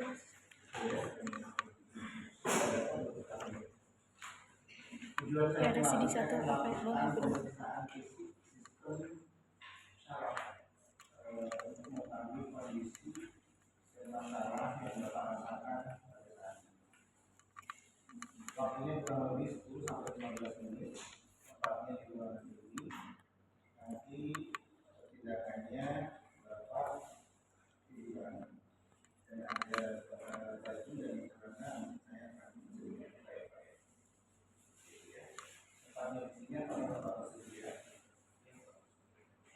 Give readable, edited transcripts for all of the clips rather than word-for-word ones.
Ya, ada CD 1 pakai bawah gedung. Waktunya kurang lebih 10 sampai 15 menit. Tempatnya di luar negeri. Nanti tindakannya berapa pilihan dan ada baju dan makanan saya akan memberikan baik-baik. Tempatnya di sini kalau bapak bersedia,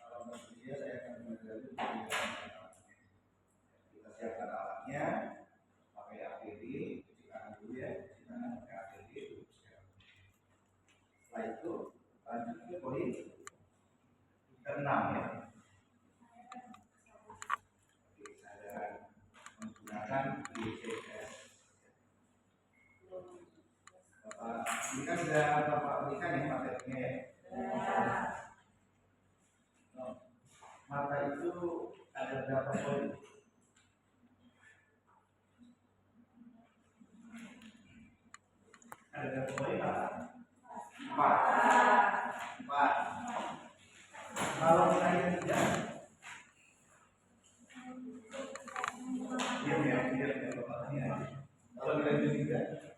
kalau bersedia saya akan mengambil kita siapkan alatnya, pakai APD, cuci tangan dulu ya, cuci tangan pakai APD. Setelah itu lanjut ke poin ke-6 ya. Saya menggunakan DCS. Bapak, ini kan sudah Bapak berikan ya materinya ya. Mata itu ada berapa poin? Ada berapa poin Pak? 4. Kalau nilainya 3, diam ya Bapak ini ya. Kalau nilainya 3,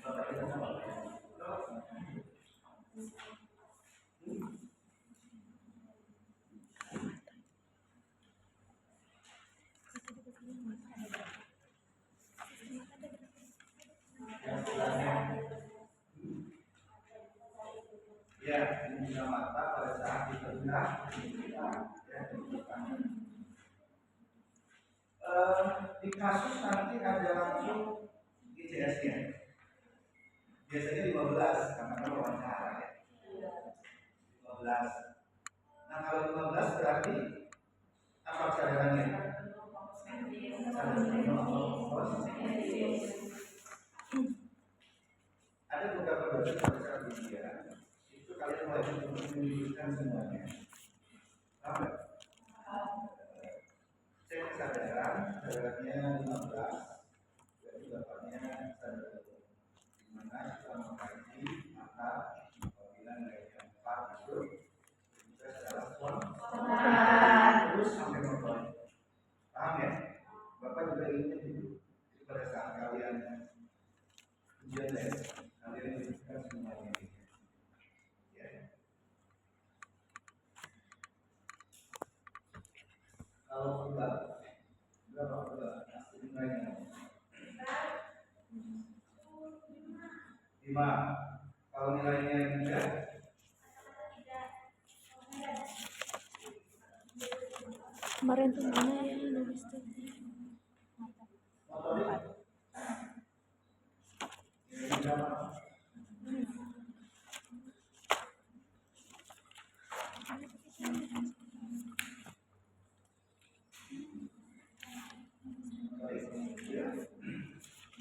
Bapak kita sama. Ya, membuka mata pada saat diterjang di kasus nanti ada langsung ICS-nya. Biasanya 15 karena kan wawancara ya. 15. Nah kalau 15 berarti apa kesadarannya? Ada beberapa dosen pada saat ujian itu kalian wajib untuk menunjukkan semuanya. Apa? Cek kesadarannya 15. Jadi bapaknya sadar dimana kita mengkaji maka apabila nilainya 4 itu kita secara spontan terus sampai membuat. Paham ya? Bapak juga ingin itu. Jadi pada saat kalian ujian les, kalian menunjukkan semuanya. Ya. Kalau berapa pula nilainya? 5. Kalau nilainya 3, Kemarin tuh mana ya nulis tuh?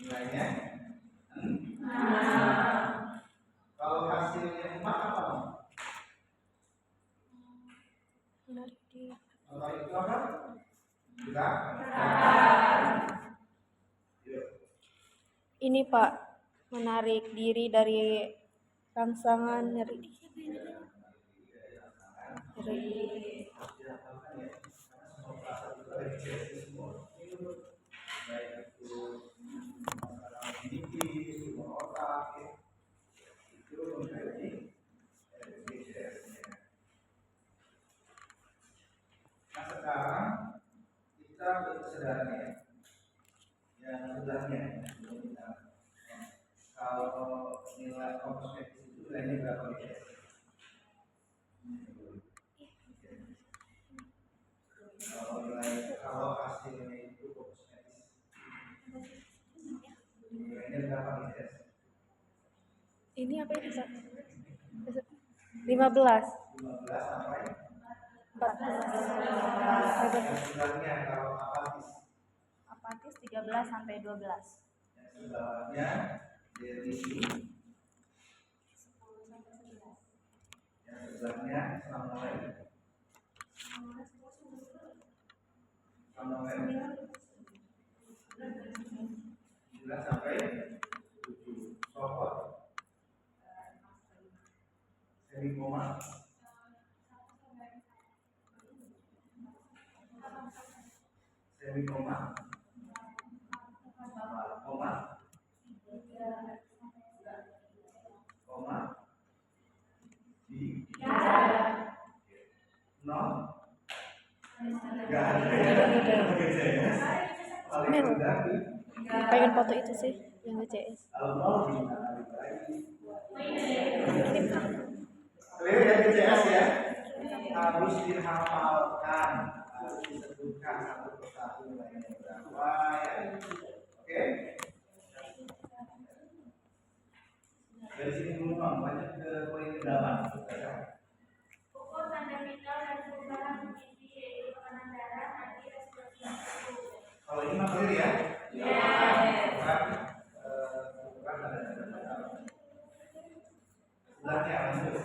nilainya kalau hasilnya 4 apa? Kalau itu apa? Juga? Ini Pak, menarik diri dari rangsangan dari Nah sekarang kita kesadarannya yang sebelahnya. Kalau nilai kosmetik itu nilainya berapa ya? Kalau hasilnya itu kosmetik nilainya berapa ya? ini apa ini Pak? 15. 15 sampai 14. sebelahnya kalau apatis 13 sampai 12. Yang sebelahnya dari sini. Yang sebelahnya sama lain. Sama lain. 9 sampai 7. Sopot. Semikoma. Semikoma. Koma. Koma. Di. Nol. Enggak ada. Mel, pengen foto itu sih yang GCS. Kalau nol ditarik lagi. Kirim Kak. Clear ya GCS ya? Harus dihafalkan, harus disebutkan satu persatu nilainya berapa ya. Oke? Dari sini dulu Bang, lanjut ke poin ke-8. Ukur fundamental dan perubahan gizi yaitu tekanan darah, nadi, respirasi. Kalau ini mah clear ya? Bukan, bukan ada. Sebelahnya lanjut.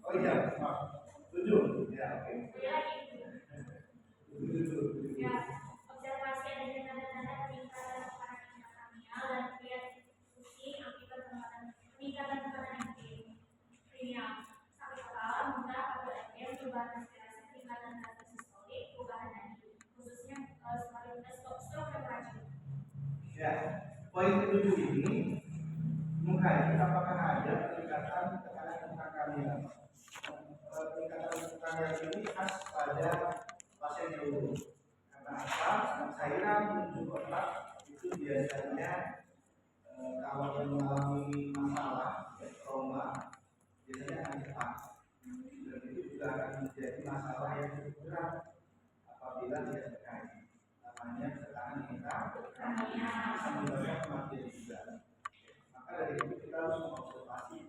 Oh iya, maaf. 7. Ya, oke. Ya, observasi adanya tanda-tanda peningkatan tekanan intracranial dan lihat pusing akibat peningkatan tekanan kranial. Sakit kepala, muntah, atau demam, perubahan respirasi, peningkatan darah sistolik, perubahan nadi, khususnya stroke dan racun. Ya, poin ke-7 ini mengkaji apakah ada peningkatan tekanan intracranial. Peningkatan tekanan ini khas pada pasien neuro. Karena apa? Cairan menuju otak itu biasanya kalau yang mengalami masalah trauma biasanya akan cepat. Dan itu juga akan menjadi masalah yang cukup berat apabila tidak terkait. Namanya tekanan intracranial bisa menyebabkan kematian juga. Maka dari itu kita harus mengobservasi.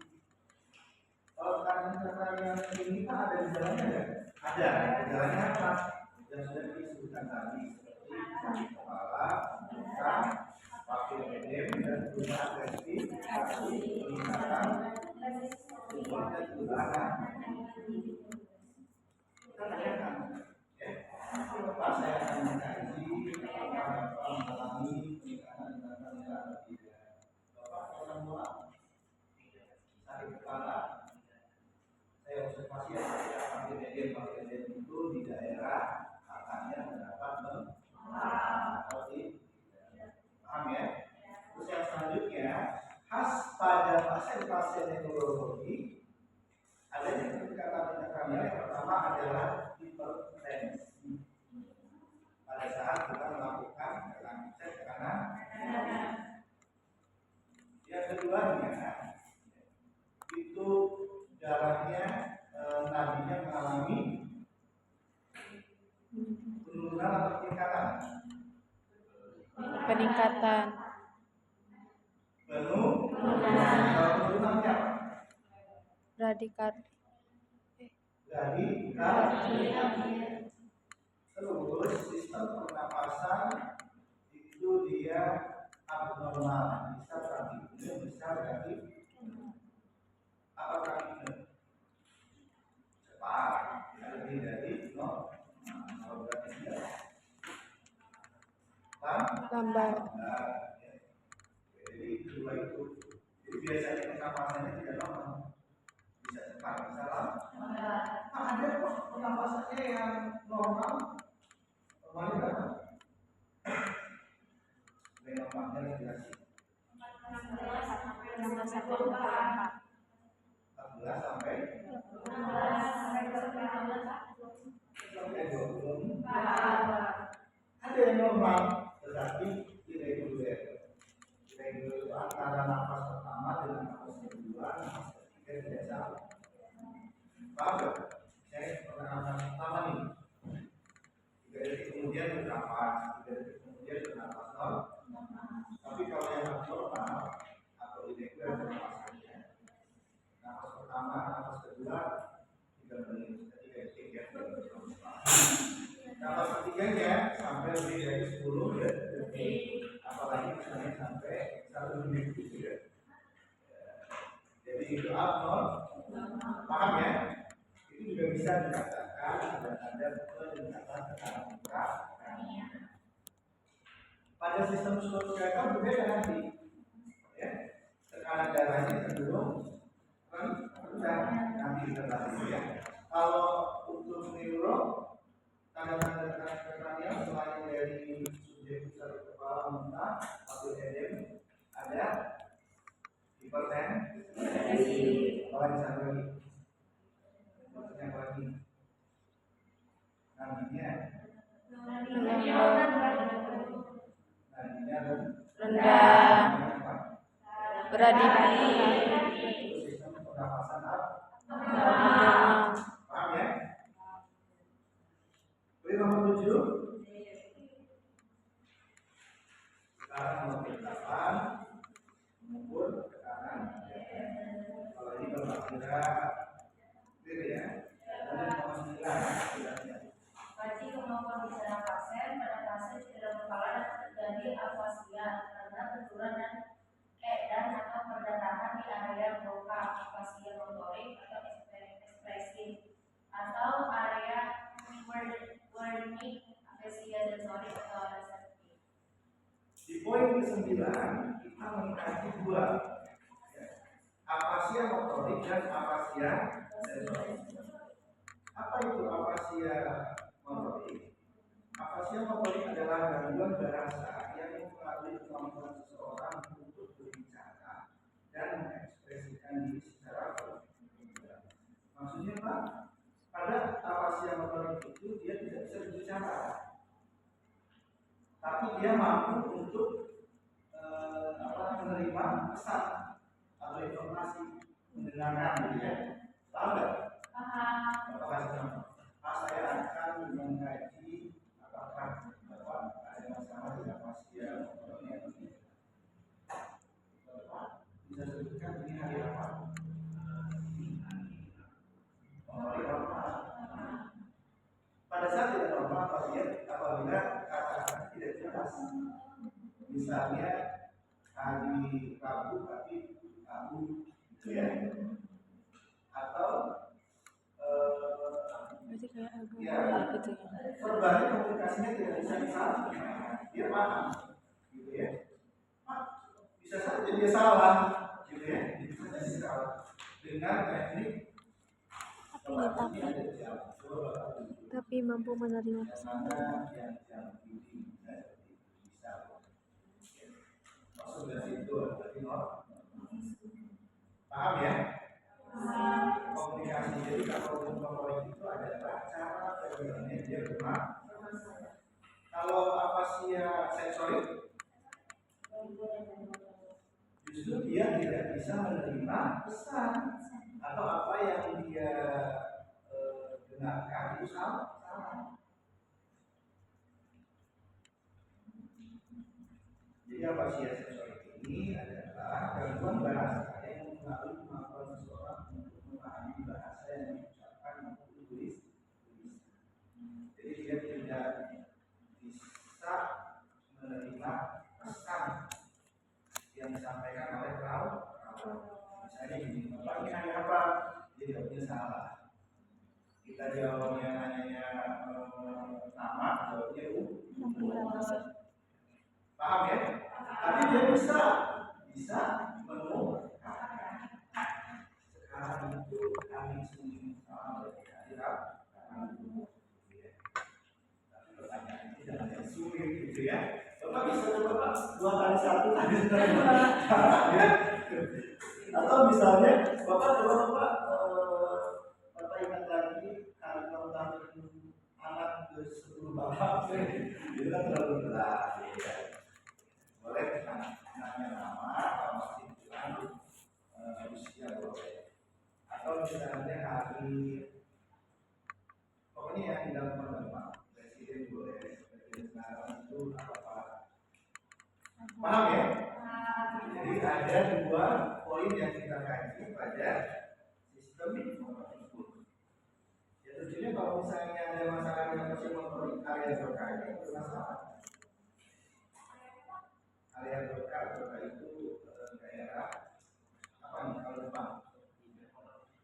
Kalau tekanan intracranial ini kan ada gejalanya ya? Ada. Gejalanya apa? Yang sudah disebutkan tadi seperti sakit kepala, muntah, pakai edem dan perubahan respirasi, peningkatan dan perubahan. Kita tanyakan, ya. Pak, saya akan mengkaji apakah Bapak mengalami peningkatan intracranial atau tidak. Bapak orang tua sakit kepala. Saya observasi ya, pakai edem itu di daerah katanya terdapat atau di paham ya. Terus yang selanjutnya khas pada pasien-pasien neurologi adanya peningkatan intracranial. Yang pertama adalah hipertensi pada saat kita melakukan tekanan. Yang keduanya itu darahnya nadinya mengalami penurunan atau peningkatan. Peningkatan. Kalau penurunannya apa? Radikal. Terus sistem pernapasan itu dia abnormal, bisa berakibat, bisa berakibat apa berakibat cepat, lebih dari kalau berarti tidak Lambat. Jadi dua itu. Jadi biasanya pernapasannya tidak normal, bisa cepat, bisa lambat. Ada kok pernapasannya yang normal. Normalnya berapa? Normalnya respirasi 16 sampai 24. 14 sampai 24. Ada yang normal, tetapi irregular. Irregular itu antara nafas pertama dengan nafas kedua, nafas ketiga tidak sama. Paham nggak? Saya pernah nafas pertama nih, 3 detik kemudian bernafas, 3 detik kemudian bernafas nol. Tapi kalau yang abnormal atau irregular nafasannya, nafas pertama, nafas kedua 3 menit, 3 detik ya. Nafas ketiganya sampai lebih dari 10 detik, apalagi misalnya sampai 1 menit gitu ya. Jadi itu abnormal, paham ya? Itu juga bisa dikatakan dan ada peningkatan tekanan muka. Pada sistem sklerotika berbeda nanti, ya. Tekanan darahnya cenderung rendah nanti kita bahas ya. Kalau untuk neuro, tanda-tanda tekanan kranial selain dari subjektif sakit kepala, muntah, atau edem, ada hipertensi, apalagi satu lagi, yang lagi, nadinya rendah, beradipi, sistem pernafasan abnormal. paham ya? Poin nomor 7. Sekarang nomor 8 mengukur tekanan. Kalau ini berbeda, clear ya. Kemudian nomor 9. Kaji kemampuan bicara pasien. Pada pasien cedera kepala dapat terjadi afasia karena benturan dan atau perdarahan di area broca, afasia motorik atau ekspresif, atau area wernicke, afasia sensorik atau reseptif. Di poin ke-9 kita mengkaji dua, afasia motorik dan afasia sensorik. Apa itu afasia motorik? Afasia motorik adalah gangguan bahasa yang mempengaruhi kemampuan seseorang untuk berbicara dan mengekspresikan diri secara verbal. Maksudnya apa? Pada afasia motorik itu dia tidak bisa berbicara, tapi dia mampu untuk menerima pesan atau informasi, mendengarkan, gitu ya. Tahu nggak? Saya akan mengkaji apakah Bapak ada masalah dengan afasia motorik ini. Bapak bisa sebutkan ini hari apa? Hari apa? Pada saat tidak normal apabila kata-kata tidak jelas. Misalnya hari Rabu tapi Rabu, gitu ya. Atau Berarti kayak agak ya, gitu ya. verbalnya komunikasinya tidak bisa disalah. Dia paham, gitu ya. Bisa saja dia salah, gitu ya. Bisa jadi salah dengan teknik. Tapi mampu menerima pesan. Paham ya? Komunikasi. Jadi kalau motorik itu adalah cara bagaimana dia bermaksud. Kalau afasia sensorik, justru dia tidak bisa menerima pesan atau apa yang dia dengarkan itu salah. Jadi afasia sensorik ini adalah gangguan bahasa yang mempengaruhi kemampuan seseorang untuk memahami bahasa yang diucapkan maupun ditulis. Jadi dia tidak bisa menerima pesan yang disampaikan oleh perahu. Misalnya gini, Bapak ini nanya apa? Dia jawabnya salah. Kita jawabnya nanya nama, jawabnya paham ya? Tapi dia bisa menemukan. Sekarang itu kami sendiri sama berkira-kira. Tapi pertanyaan ini jangan yang sulit gitu ya. Bapak bisa coba 2 kali 1 kali 2. Atau misalnya Bapak coba Bapak ingat lagi hari ulang tahun anak ke-10 Bapak, itu kan terlalu berat. Boleh nanya nama, kalau masih bilang usia boleh. Atau misalnya hari, pokoknya yang dilakukan Pak Presiden boleh, Presiden sekarang itu apa? Paham ya? Jadi ada 2 poin yang kita kaji pada sistem motorik. Ya tentunya kalau misalnya ada masalah dengan sistem motorik, area berkait itu bermasalah. Area berkait itu daerah apa nih kalau depan?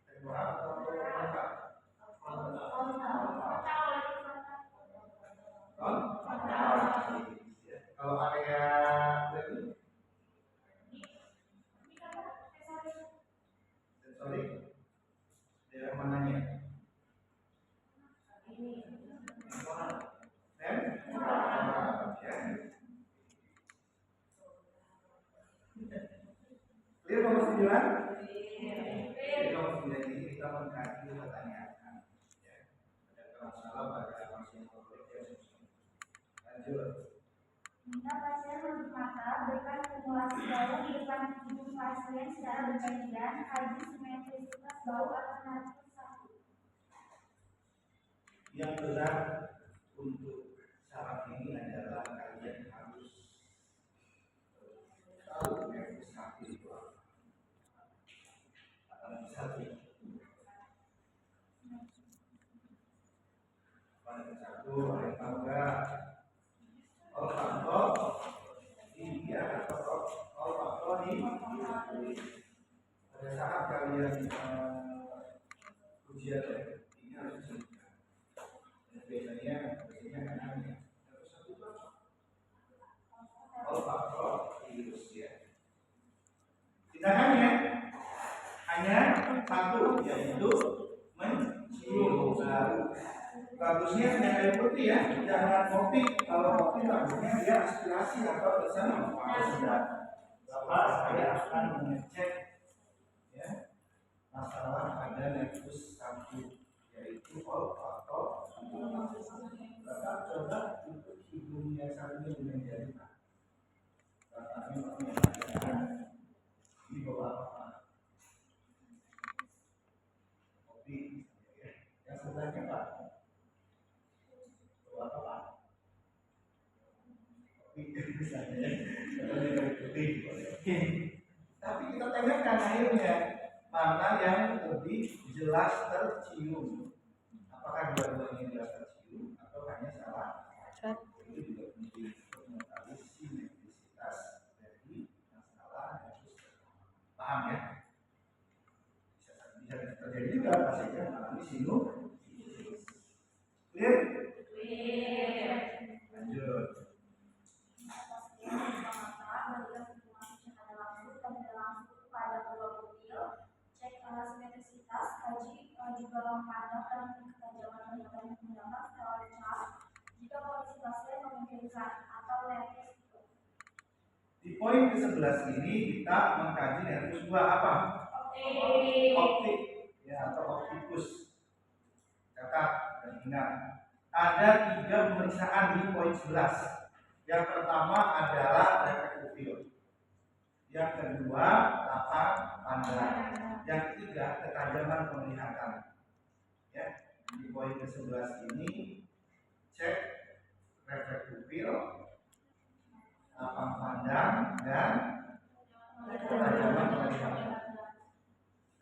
Temporal atau frontal? Clear nomor 9? Jadi nomor 9 ini kita mengkaji pertanyaan. Ya. Ada masalah pada pasien motorik yang lanjut. Jika pasien menutup mata, berikan stimulasi bau di depan hidung pasien secara bergantian, kaji simetrisitas bau alternatif 1. Yang berat untuk syarat ini adalah kalian harus tahu yang satu itu apa. Satu. Satu, yang tahu enggak? Olfaktor ini atau olfaktor ini pada saat kalian ujian ini harus disebutkan. Biasanya kan olfaktor virus ya. Tidak hanya satu, yaitu mencium bau. Bagusnya yang kayu putih ya, jangan kopi. Kalau kopi bagusnya dia aspirasi atau bersama. Bapak saya akan mengecek ya masalah ada nefus satu, yaitu olfaktor. Bapak coba untuk hidungnya sambil menjadi Bapak ini mengatakan di bawah apa? Kopi. Yang sebelahnya Pak. Tapi kita tanyakan akhirnya mana yang lebih jelas tercium, apakah dua-duanya jelas tercium atau hanya salah? Itu juga penting untuk mengetahui simetrisitas dari masalah yang paham ya? Bisa terjadi juga pasiennya mengalami sinusitis. Clear? Lanjut. Simetrisitas, kaji juga memandang dan ketajaman yang menggunakan skala chart jika kondisi pasien memungkinkan atau nervus. Di poin ke-11 ini kita mengkaji nervus 2 apa? Optik ya, atau optikus. Catat dan ingat. Ada 3 pemeriksaan di poin 11. Yang pertama adalah refleks pupil. Yang kedua, lapang pandang. Yang ketiga, ketajaman penglihatan. Ya, di poin ke-11 ini cek refleks pupil, lapang pandang, dan ketajaman penglihatan.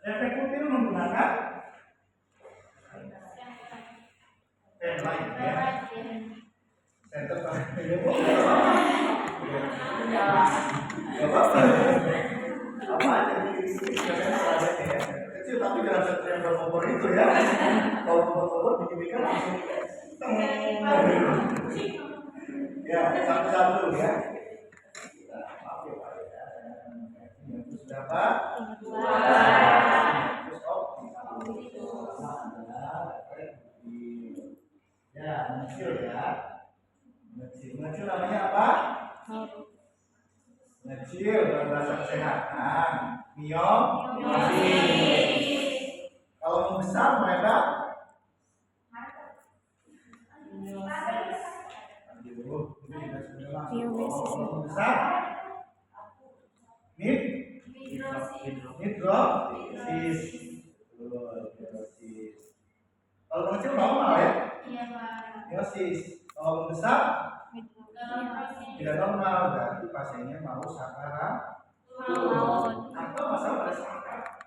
Refleks pupil menggunakan pen light ya. Center apa aja kecil tapi dalam satu yang berkompor itu ya. Kalau berkompor bikin langsung ya satu-satu ya. Maaf ya Pak ya. Yang berapa? 2. Terus ya mengecil ya. Mengecil namanya apa? Mengecil dalam bahasa kesehatan. Miosis. Kalau membesar mereka Miosis. kalau membesar hidrosis. Kalau mengecil normal ya? Iya Pak. Miosis. Kalau membesar tidak normal, berarti pasiennya mau sakaratul maut. Atau masalah pada sakar.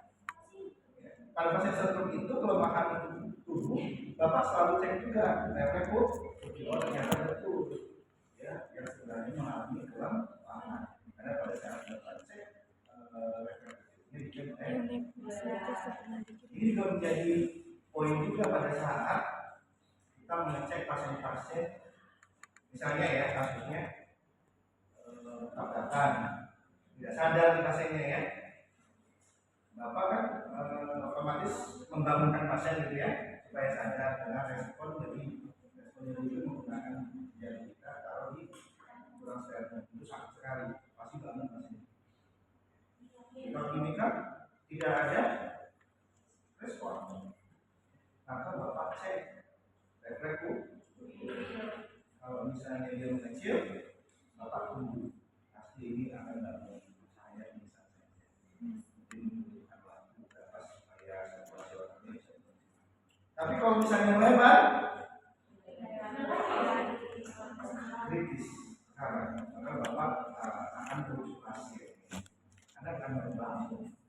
Pada pasien seperti itu kelemahan tubuh, Bapak selalu cek juga refleks pupil. Ternyata betul ya, yang sebenarnya mengalami kelemahan. Karena pada saat Bapak cek refleks ini juga menjadi poin juga pada saat kita mengecek pasien-pasien. Misalnya ya kasusnya tabrakan, tidak sadar di pasiennya ya. Bapak kan otomatis membangunkan pasien gitu ya supaya sadar dengan respon itu menggunakan jari kita taruh di kurang steril itu sangat sekali pasti bangun pasien. Kalau ini tidak ada respon, maka Bapak cek refleksi. Kalau misalnya dia mengecil, Bapak tunggu, pasti ini akan bangun saya bisa saja. Mungkin memberikan waktu berapa supaya situasi orangnya bisa. Tapi kalau misalnya melebar, kritis sekarang, maka Bapak akan berusaha pasien. Anda akan membangun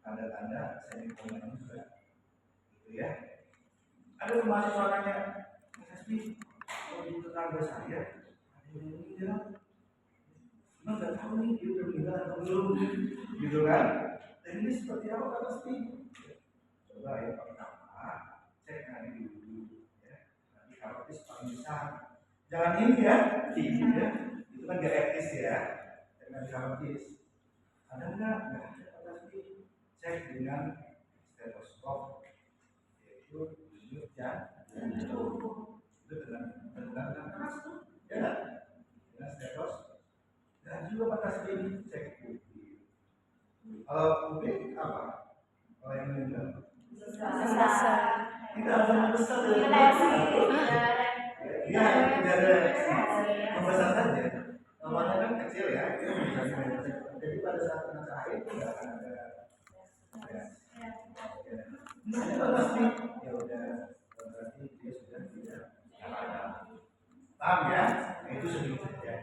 tanda-tanda semikolon juga, gitu ya. Ada mahasiswa nanya, Mas Asti, kalau di tetangga saya ada yang meninggal, emang nggak tahu nih dia udah meninggal atau belum, gitu kan? Dan ini seperti apa Kak Asti? Coba ya pakai kamera, cek nanti dulu, ya. Nanti kalau itu paling besar, jangan ini ya, ini ya, itu kan gak etis ya, jangan dikarotis. Ada nggak? Nggak ada Kak Asti. Cek dengan stetoskop, yaitu denyut jantung. Itu dengan keras tuh, ya nggak? Dengan stetoskop. Dan juga batas ini cek publik. Kalau publik apa? Kalau yang meninggal? Besar. Tidak ada yang besar dari dia hanya tidak ada reaksi, membesar saja. Namanya kan kecil ya, itu bisa kecil. Jadi pada saat kena cahaya itu nggak akan ada reaksi. Ini pasti ya udah berarti dia sudah tidak ada. Paham ya? Itu sedikit saja.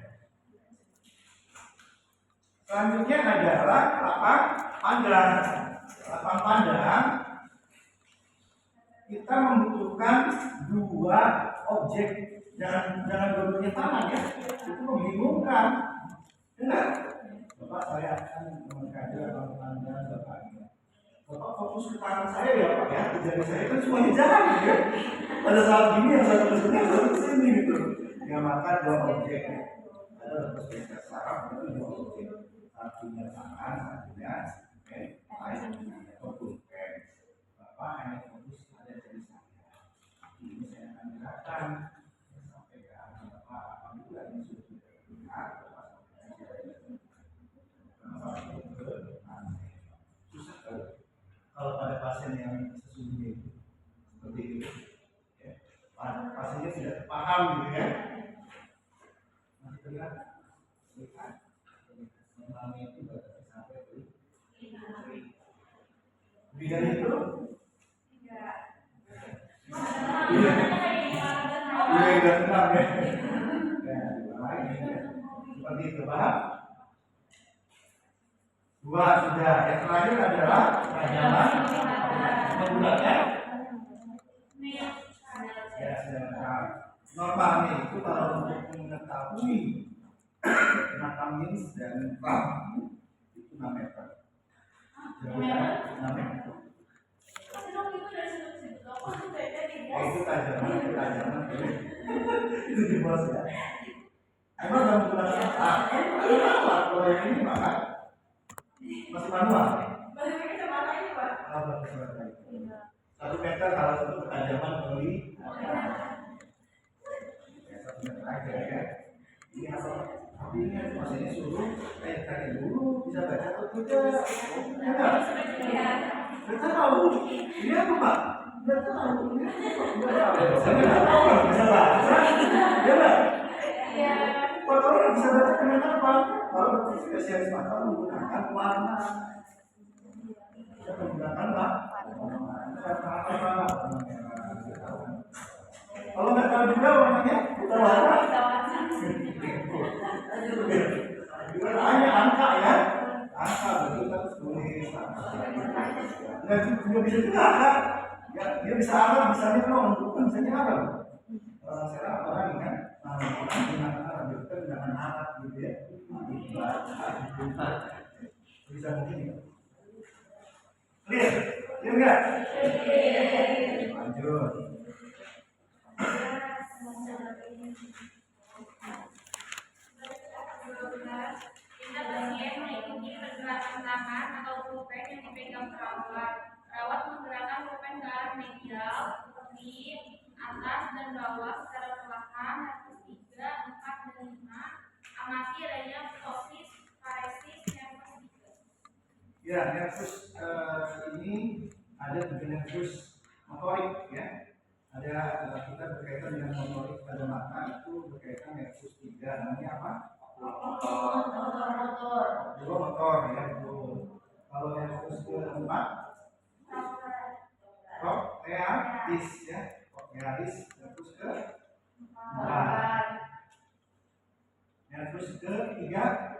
Selanjutnya adalah lapang pandang. Lapang pandang kita membutuhkan dua objek, jangan dua-duanya tangan ya, itu membingungkan. Benar? Bapak saya akan mengkaji lapang pandang Bapak. Bapak fokus ke tangan saya ya Pak ya, ke jari saya kan semuanya jalan ya. Pada saat ini yang satu ke sini, yang satu ke sini gitu. Ya maka dua objek ada spesies saraf itu dua objek, satunya tangan, satunya fokus. Bapak hanya fokus pada jari saya. Ini saya akan jelaskan sampai ke Bapak apabila ini sudah terlihat. Susah kalau pada pasien yang sesungguhnya itu seperti itu, ya. Pasiennya tidak paham gitu ya. Masih terlihat, normalnya itu baru sampai lebih dari itu. Iya, udah tenang ya. Seperti itu, paham? Dua sudah. Yang terakhir adalah kerajaman menggunakan ya sedangkan normalnya itu kalau untuk mengetahui anatomis dan ram itu 6 meter. Jauhnya 6 meter. Itu tajaman itu di bawah ya. Emang dalam menggunakan kalau yang ini maka masih manual. Bagus banget. 1 meter kalau untuk ketajaman beli. Ya 1 meter aja ya. Ini apa? Tapi ini maksudnya suruh tanya dulu bisa baca atau tidak? Enggak? Kita tahu. Ini apa Pak? Nggak tahu. Nggak tahu. Bisa baca? Ya nggak? Kalau orang bisa baca kenapa? Kalau spesialis mata menggunakan warna. Kita menggunakan apa? Kalau nggak tahu juga warnanya, kita warna. Hanya angka ya, angka betul kan tulis. Nggak juga bisa juga angka. Ya, dia bisa Arab, misalnya kalau untuk misalnya Arab. Orang saya apa lagi kan? Menggunakan Arab, kita menggunakan Arab gitu ya. Bisa mungkin ya. Clear? Clear nggak? Lanjut. Kita pasien mengikuti pergerakan tangan atau pulpen yang dipegang perawat. Perawat menggerakkan pulpen ke arah medial, seperti atas dan bawah secara perlahan. Harus 3, 4, dan 5. Amati adanya ptosis, paresis, nervus 3. Ya, nervus ini ada tiga nervus motorik ya. Ada kita berkaitan dengan motorik pada mata itu berkaitan nervus tiga, namanya apa? Motor. Dua motor ya, betul. Kalau nervus keempat, coclearis ya, coclearis nervus keempat. Nervus ketiga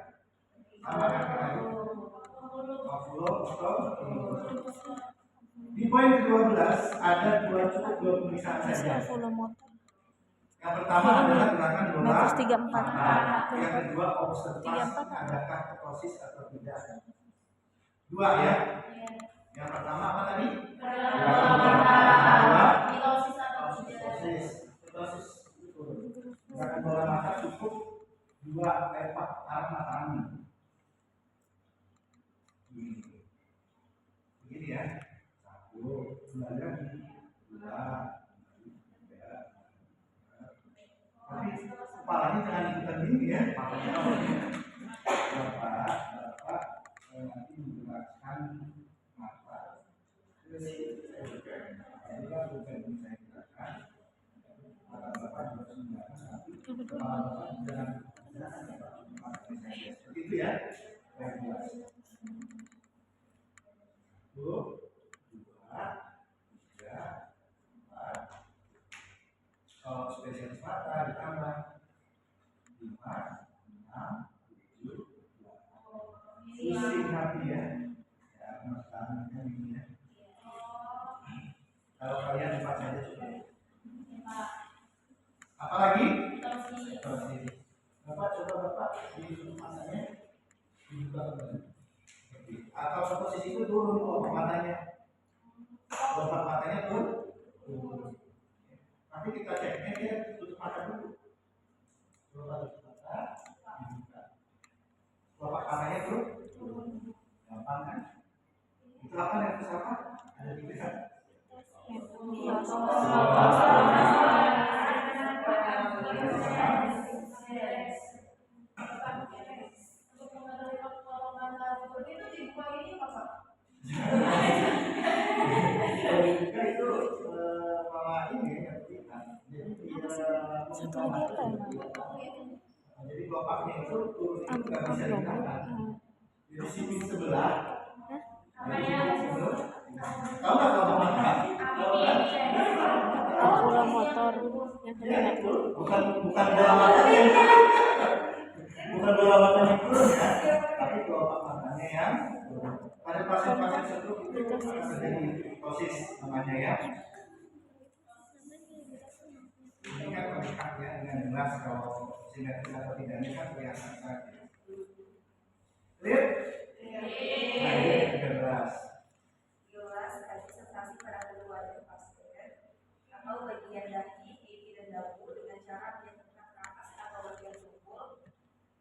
sama kan tadi? Di poin ke-12 ada cukup dua pemeriksaan saja. Ovulomotor. Yang pertama adalah gerakan bola Nervus 34. mata. Yang kedua observasi 34. adakah ptosis atau tidak. Dua ya. Yang pertama apa tadi? Gerakan bola mata. Mitosis atau tidak. Ptosis. Gerakan bola mata cukup 2 tepat arah mata angin. Begini ya. 1, kembali lagi. 2, tapi kepalanya jangan ikutan gini ya, makanya Bapak nanti menjelaskan mata. Terus ini kan bukan saya katakan, mata Bapak juga menjelaskan nanti kepala Bapak jangan begitu ya. Baik, jelas. 1, 2, 3, 4. Kalau spesialis mata ditambah 5, 6, 7, 8. Pusing hati ya. Ya, masalahnya ini ya. Kalau kalian 4 saja cukup. Apalagi? Mitosis. Bapak coba Bapak di matanya dibuka kembali. Atau posisi itu turun kelopak matanya. Kelopak matanya turun. Nanti kita ceknya dia tutup mata dulu. Tutup mata, dibuka. Kelopak matanya turun. Gampang kan? Itu apa nervus apa? Ada 3 kan? Dibuka itu malah ini ya, Satu lagi apa ya? jadi kelopaknya itu turun itu nggak bisa ditahan. Jadi sisi sebelah. Tahu nggak kalau mata? Ovulomotor yang kedua. Bukan bola matanya. Bukan bola matanya turun ya, tapi kelopak matanya yang turun. Pada pasien-pasien stroke itu terjadi ptosis namanya ya. Ini kan terlihat ya dengan jelas kalau simetris atau tidaknya kan kelihatan saja. Clear? Nah, ini 13. Kaji sensasi pada kedua pasien atau bagian daki, pipi dan dagu dengan cara menyentuhkan ke atas atau bagian tubuh.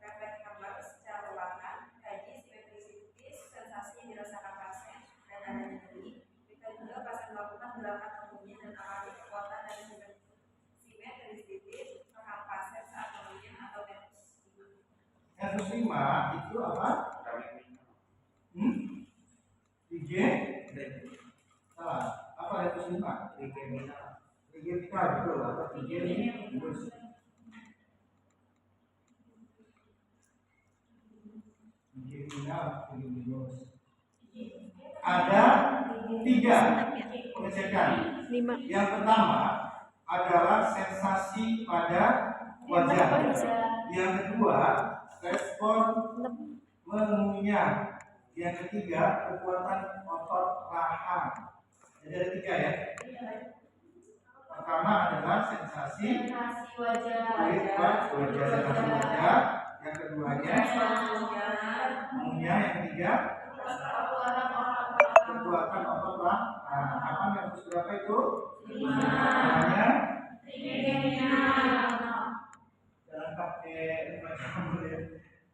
Refleks gambar secara perlahan. Kaji simetrisitis sensasi yang dirasakan pasien dan adanya nyeri. Kita juga pasien melakukan gerakan tubuhnya dan alami kekuatan dan simetrisitis paham pasien saat mengunyah atau nervus 5. Nervus 5 itu apa? IG? Salah. Apa nervus 5? Trigeminal. Trigeminal betul atau trigeminus. Trigeminal, trigeminus. Ada 3 pengecekan. 5. Yang pertama adalah sensasi pada wajah. Yang kedua, respon mengunyah. Yang ketiga, kekuatan otot rahang. Jadi ada 3 ya. Pertama adalah sensasi wajah. Sensasi wajah. Yang keduanya mengunyah. Yang ketiga, kekuatan otot rahang. Apa nervus berapa itu? 5. Namanya? Jangan pakai macam ya.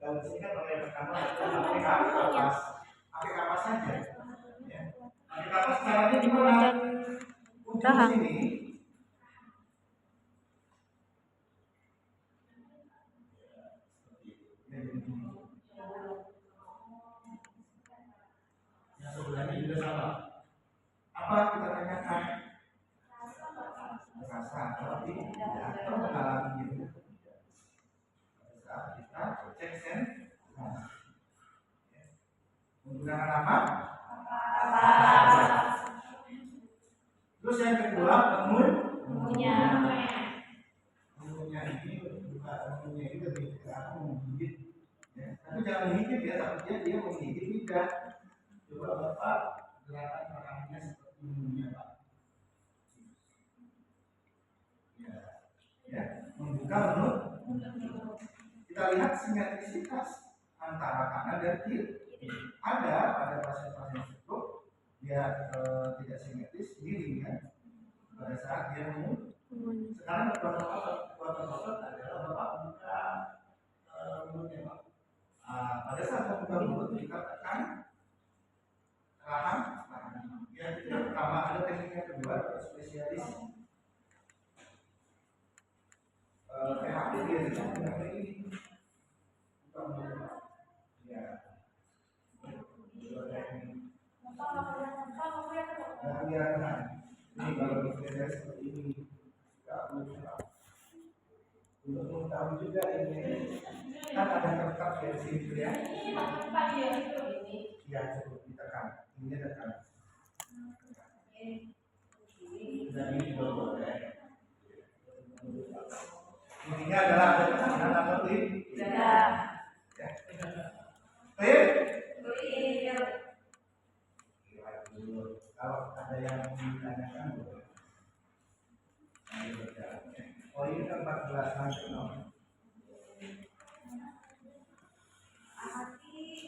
Kalau di sini kan kalau yang pertama pakai kapas. Pakai kapas saja. Ya. Pakai kapas caranya gimana? Ujung sini. Menggunakan apa? Terus yang kedua, Punya. mengunya ini lebih ke arah menggigit. Ya. Tapi jangan menggigit ya, takutnya dia menggigit tidak. Coba Bapak gerakan tangannya seperti mengunya Pak. Ya, membuka menurut. Kita lihat simetrisitas antara kanan dan kiri. Ada pada pasien-pasien stroke dia tidak simetris, miring kan pada saat dia minum. Sekarang kuota otot adalah Bapak buka mulutnya Pak. Pada saat membuka mulut kita tekan rahang. Yang pertama ada teknik yang kedua spesialis PHP dia dengan ini. Buka mulut Pak. Ya. Kelihatan. Ini kalau misalnya seperti ini, untuk mengetahui juga ini kan ada kertas dari sini ya. Ya cukup ditekan, ini tekan. Dan ini juga boleh. Intinya adalah ada tekanan atau tidak. Ya. Kalau ada yang ditanyakan boleh. Oh ini kan 14 nanti no.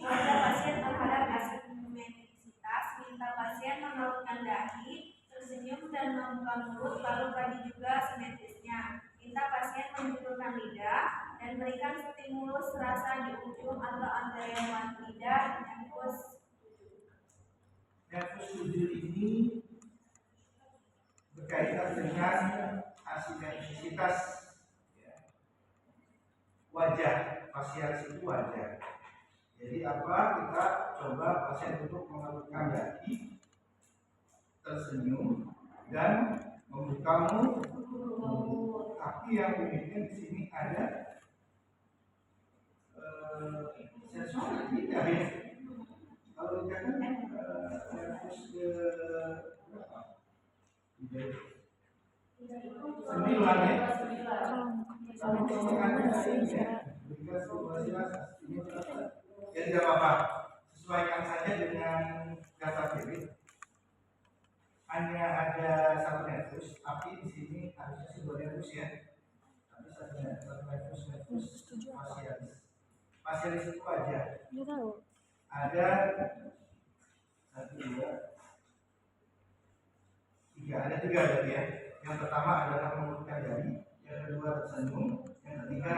Pada pasien terhadap asimetrisitas, minta pasien mengerutkan dahi, tersenyum dan membuka mulut, lalu tadi juga simetrisnya. Minta pasien menjulurkan lidah dan berikan stimulus rasa di ujung atau anterior lidah, nefus. Nefus 7 ini berkaitan dengan asimetrisitas wajah, fasialis itu wajah. Jadi apa? Kita coba pasien untuk mengerutkan dahi, tersenyum dan membuka mulut. Tapi yang uniknya di sini ada sensor tidak ya? Kalau kita kan nefus ke berapa? 9 ya. Ya tidak apa-apa, sesuaikan saja dengan data diri. Hanya ada satu nefus, tapi di sini harusnya sebuah nefus ya. Tapi satu nefus fasialis. Fasialis itu aja. Ada 1, 2, 3, ada 3 berarti ya. Yang pertama adalah mengerutkan dahi, yang kedua tersenyum, yang ketiga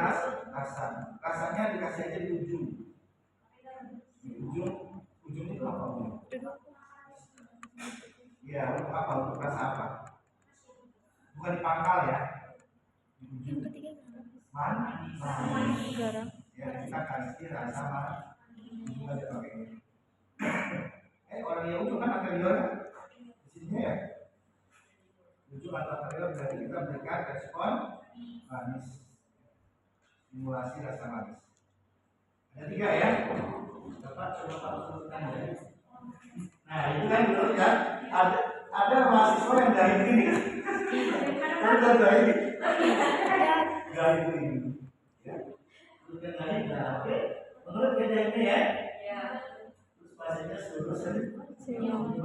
rasa. Rasanya dikasih aja di ujung. Di ujung itu apa? Ya, untuk apa? Untuk rasa apa? Bukan di pangkal ya. Di ujung. Garam. Ya, kita kasih rasa ujung aja pakai ini. Orang yang ujung kan anterior di sini ya. Ujung atau anterior berarti kita berikan respon manis, simulasi rasa manis. Ada 3 ya. Dapat coba usulkan ya. Nah itu kan dulu ya. Ada mahasiswa yang dari ini. Kan dari ini. Dari ini. Ya. Usulkan dari oke. Menurut kita ini ya. Terus pasiennya suruh senyum.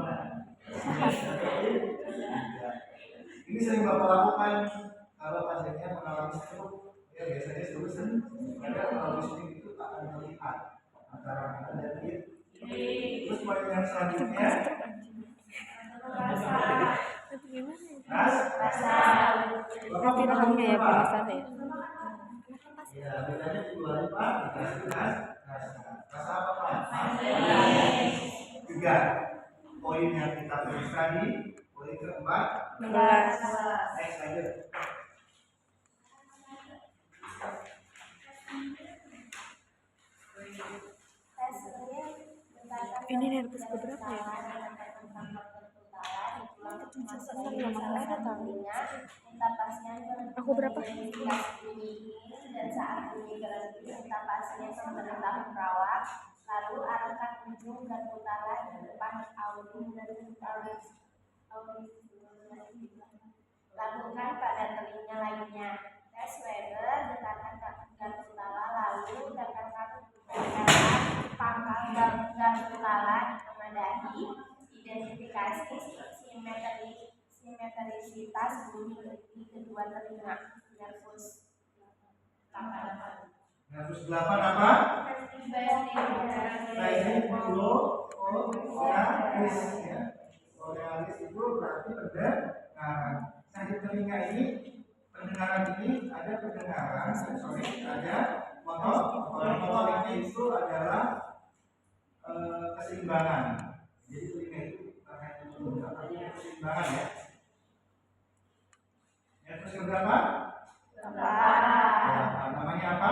Ini sering Bapak lakukan kalau pasiennya mengalami stroke, ya biasanya suruh senyum. Karena kalau stroke itu akan melihat antara kanan dan kiri. Terus poin yang selanjutnya, rasa. Nanti rahangnya ya penasaran ya. Ya, bedanya dikeluarin Pak, dikasih rasa. Rasa apa Pak? 3. Poin yang kita tulis tadi, poin keempat. Next aja. Ini nervous keberapa ya? Aku berapa? Dan saat ini minta pasien memberitahu perawat, lalu arahkan senyum dan utara di depan Audin dan Auris. Lakukan pada telinga lainnya. Tes Weber, dekatkan garuk utara, lalu dekatkan pangkal garuk utara sama dahi. Identifikasi simetrisitas bunyi di kedua telinga. Nervus 8. Nervus 8 apa? Korealis ya. Korealis itu berarti pendengaran. Nah di telinga ini pendengaran ini ada pendengaran sensorik, ada motoriknya itu adalah keseimbangan. Jadi telinga itu terkait dengan keseimbangan ya. Nervus berapa? Namanya apa?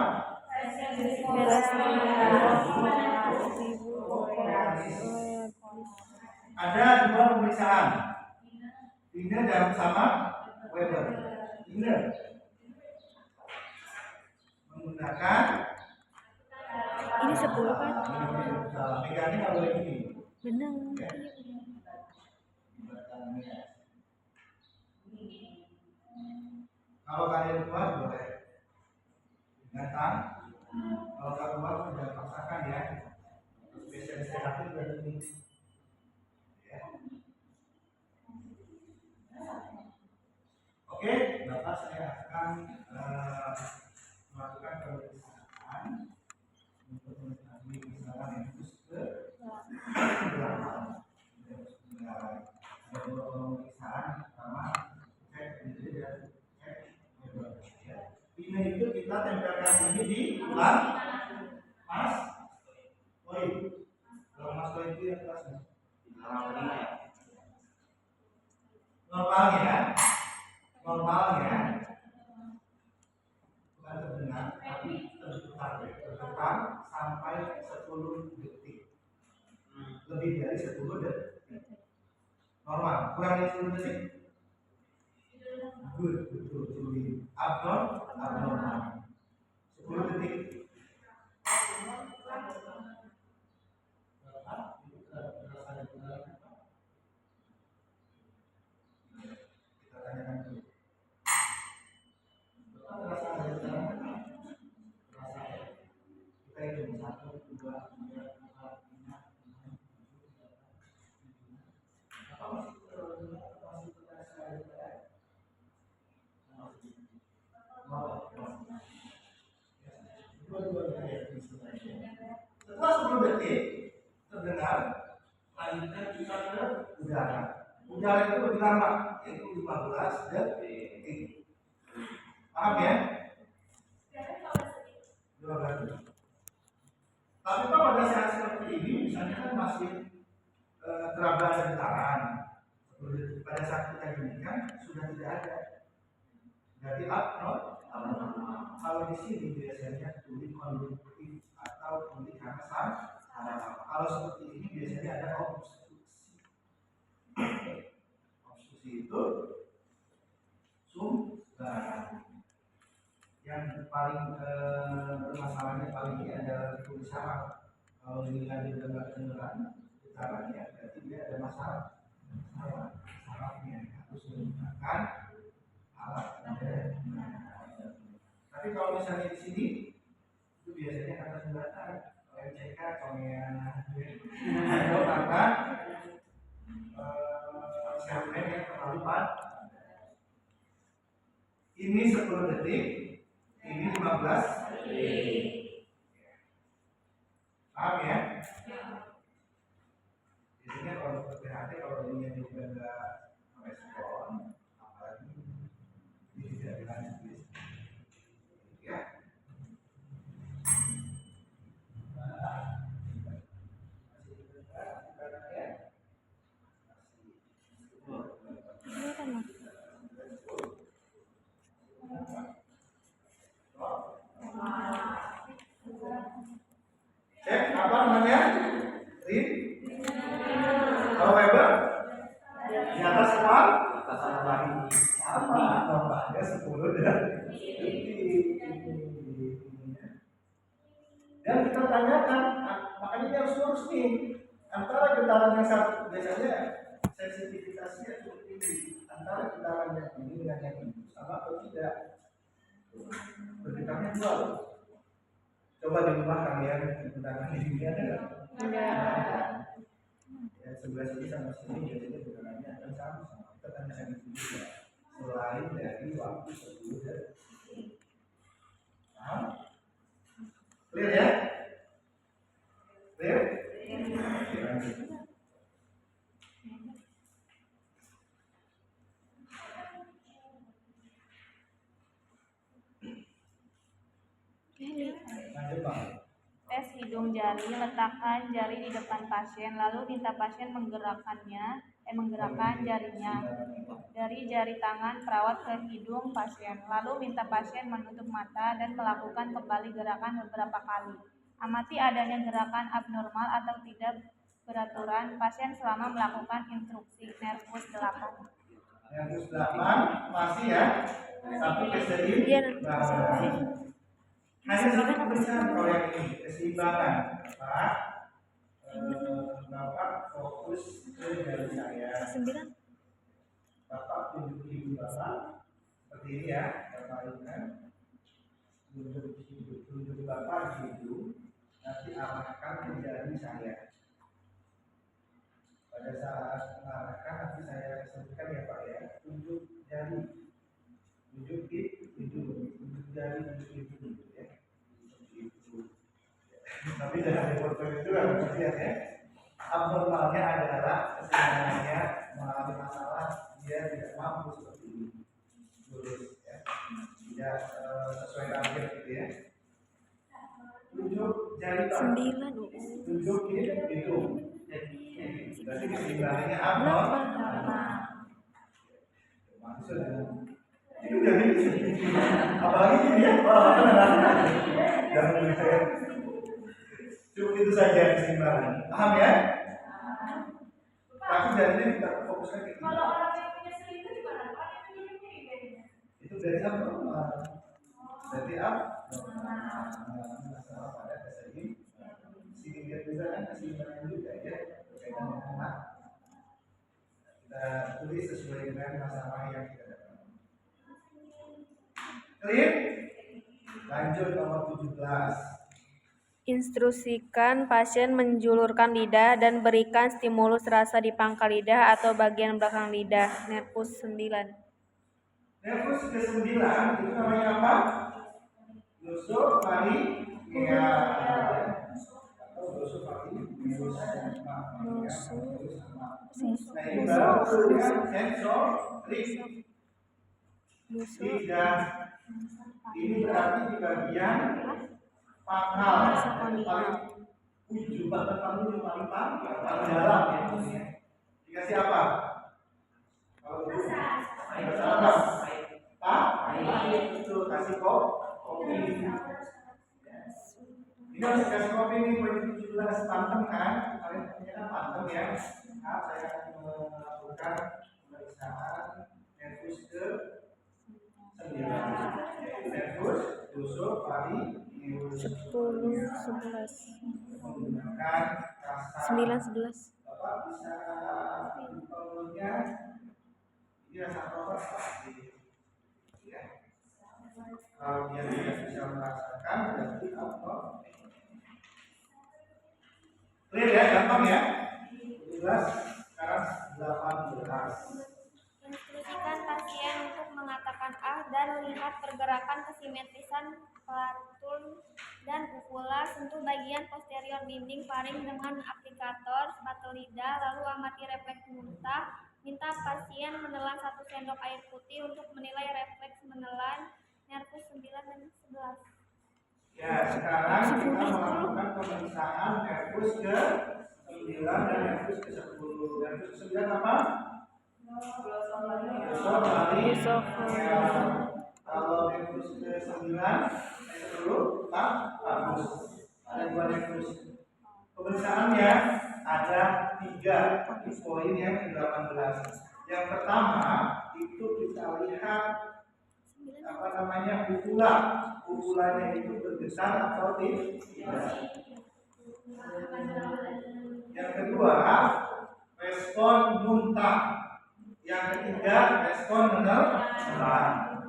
Ada dua pemeriksaan, Wiener dan sama Weber. Wiener menggunakan Ini 10 kan? megangnya nggak boleh gini. Bener. Kalau kalian kuat boleh datang. Kalau tak kuat sudah paksakan ya. Spesialis terapi dari ini. Oke, Bapak saya akan melakukan pemeriksaan untuk mengetahui misalkan infus ke 8. Ada dua pemeriksaan, pertama cek ini dan cek Weber. Ini itu kita tempelkan ini di tulang mas koin. Tulang mas koin itu yang keras nih. Normalnya bukan terdengar tapi terdekat sampai 10 detik, lebih dari 10 detik normal, kurang dari 10 detik good, betul, abnormal 10 detik. Kita tanyakan dulu. Kita hitung 1, 2, 3, 4, 5, 6, 7, 8. Apa masih setelah 10 detik terdengar, lanjutkan kita ke udara. Udara itu lebih lama, yaitu 15 detik. Paham ya? 12 detik. Tapi kalau pada saat seperti ini, misalnya kan masih teraba ada getaran. Pada saat kita ginikan sudah tidak ada. Jadi abnormal. Kalau di sini biasanya tuli konduktif atau tuli karena saraf. Kalau seperti ini biasanya ada obstruksi. Obstruksi itu sumber. Yang paling masalahnya paling ini adalah tuli saraf. Kalau ini lagi udah kedengeran getarannya, berarti dia ada masalah. Sarafnya harus menggunakan alat. Tapi kalau misalnya di sini itu biasanya kata jembatan, MCK, atau kata segmen yang terlalu padat. Ini 10 detik, ini 15 detik. Paham ya? Biasanya kalau seperti hati, kalau ini yang juga nggak merespon, apalagi ini tidak dilanjut. Ya. Cek apa namanya? Rin. Kalau Weber di atas kepala, atas kepala sama normalnya 10 detik. Dan kita tanyakan, makanya dia harus lurus nih. getaran yang satu biasanya sensitivitasnya cukup tinggi antara getaran yang ini dengan yang ini sama atau tidak. Bergetarnya dua loh. Coba di rumah kalian getaran ini ada nggak? Enggak. Ya, sebelah sini sama sini biasanya getarannya akan sama. Kita kan bisa juga selain dari waktu sebelum detik. Paham? Clear ya? Clear? Lanjut Bang. Tes hidung jari, letakkan jari di depan pasien, lalu minta pasien menggerakkan jarinya dari jari tangan perawat ke hidung pasien, lalu minta pasien menutup mata dan melakukan kembali gerakan beberapa kali. Amati adanya gerakan abnormal atau tidak beraturan pasien selama melakukan instruksi nervus 8. Nervus 8 masih ya, tapi keseimbangan. Hanya satu pemeriksaan kalau yang ini keseimbangan. Pak, Bapak fokus ke jari saya. 9. Bapak tunjuk hidung Bapak seperti ini ya, Bapak ingat. Tunjuk Bapak hidung, nanti arahkan ke jari saya. Pada saat mengarahkan nanti saya sebutkan ya Pak ya, tunjuk jari, tunjuk hidung, tunjuk jari, tunjuk hidung ya. Tapi jangan dipoto itu kan lihat ya. Abnormalnya adalah keseimbangannya mengalami masalah, dia tidak mampu seperti ini, lurus ya, tidak sesuai target gitu ya. Tunjuk jari tangan, tunjuk hidung. Berarti keseimbangannya abnormal. Maksudnya itu jadi apalagi ini ya, jangan saya. Cukup itu saja keseimbangan. Paham ya? Tapi jadinya kita fokuskan ke Kalau orang yang punya selingkuh gimana? Orang yang punya selingkuh itu dari abnormal. Berarti mengalami masalah pada keseimbangan. Sehingga juga kan keseimbangan juga ya berkaitan dengan anak. Kita tulis sesuai dengan masalah yang kita dapat. Clear? Lanjut nomor 17. Instruksikan pasien menjulurkan lidah dan berikan stimulus rasa di pangkal lidah atau bagian belakang lidah. Nervus 9. Nervus ke-9 itu namanya apa? Glossopharyngeal. Atau glossopharyngeus. Nah, ini baru dengan sensorik. Lidah. Ini berarti di bagian pangkal paling ujung, paling dalam ya maksudnya. Dikasih apa? Kalau dikasih apa? Itu kasih kopi. Ini harus kasih kopi ini poin 17 pantem kan? Kalian punya kan pantem ya? Nah, saya akan melakukan pemeriksaan nervus ke-9. Nervus, glossopharyngeus. 10, 11. Menggunakan rasa 9, 11. Bapak bisa mulutnya ini rasa rokok pasti ya. Kalau dia tidak bisa merasakan berarti apa? Clear ya, gampang ya. 17 sekarang 18. Instruksikan pasien untuk mengatakan ah dan melihat pergerakan kesimetrisan patul dan uvula. Sentuh bagian posterior dinding faring dengan aplikator spatu lidah, lalu amati refleks muntah. Minta pasien menelan 1 sendok air putih untuk menilai refleks menelan. Nervus 9 dan 11. Ya, sekarang kita melakukan pemeriksaan nervus ke-9 dan nervus ke-10. Nervus ke-9 apa? Glossopharyngeal. Kalau nervus ke-9 10 bagus. Ada 2 nervus. Pemeriksaannya ada 3 poin yang ke-18. Yang pertama itu kita lihat apa namanya uvula. Uvulanya itu bergetar atau tidak. Yang kedua kedua respon muntah. Yang ketiga respon menelan.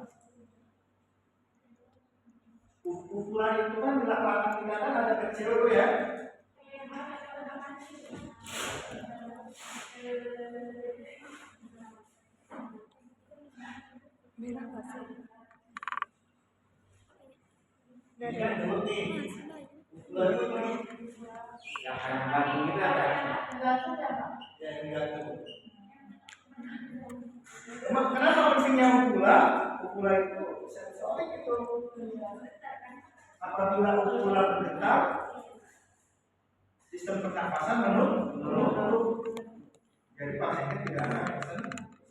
Pukulan itu kan di laki-laki kita kan ada kecil tuh ya. Ini kan dulu nih. Pukulan itu kan yang kayak gantung gitu ada. Yang gantung. Emang kenapa pentingnya pukulan itu sensorik itu? Apabila pukulan bergetar, sistem pernapasan menurun. Jadi pasiennya tidak ada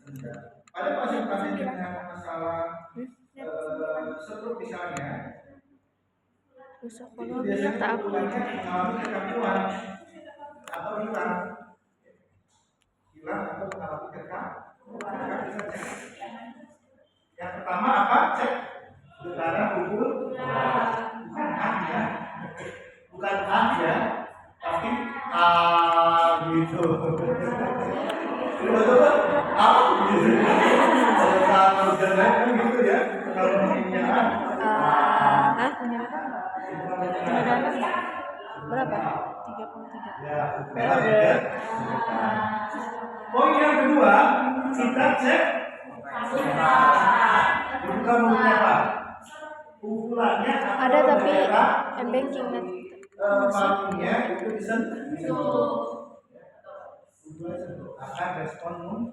senja. Pada pasien-pasien dengan masalah stroke misalnya, itu biasanya pukulannya mengalami kekakuan atau hilang atau mengalami kekakuan. Yang pertama apa? Cek getaran pukul, bukan ya, tapi gitu. Gitu. Kalau jalan kan gitu ya. Kalau mungkinnya berapa? 33. Ya, poin yang kedua, kita cek bukan mulutnya apa? Pukulannya Ada tapi banking nanti. palingnya itu disentuh. Akan respon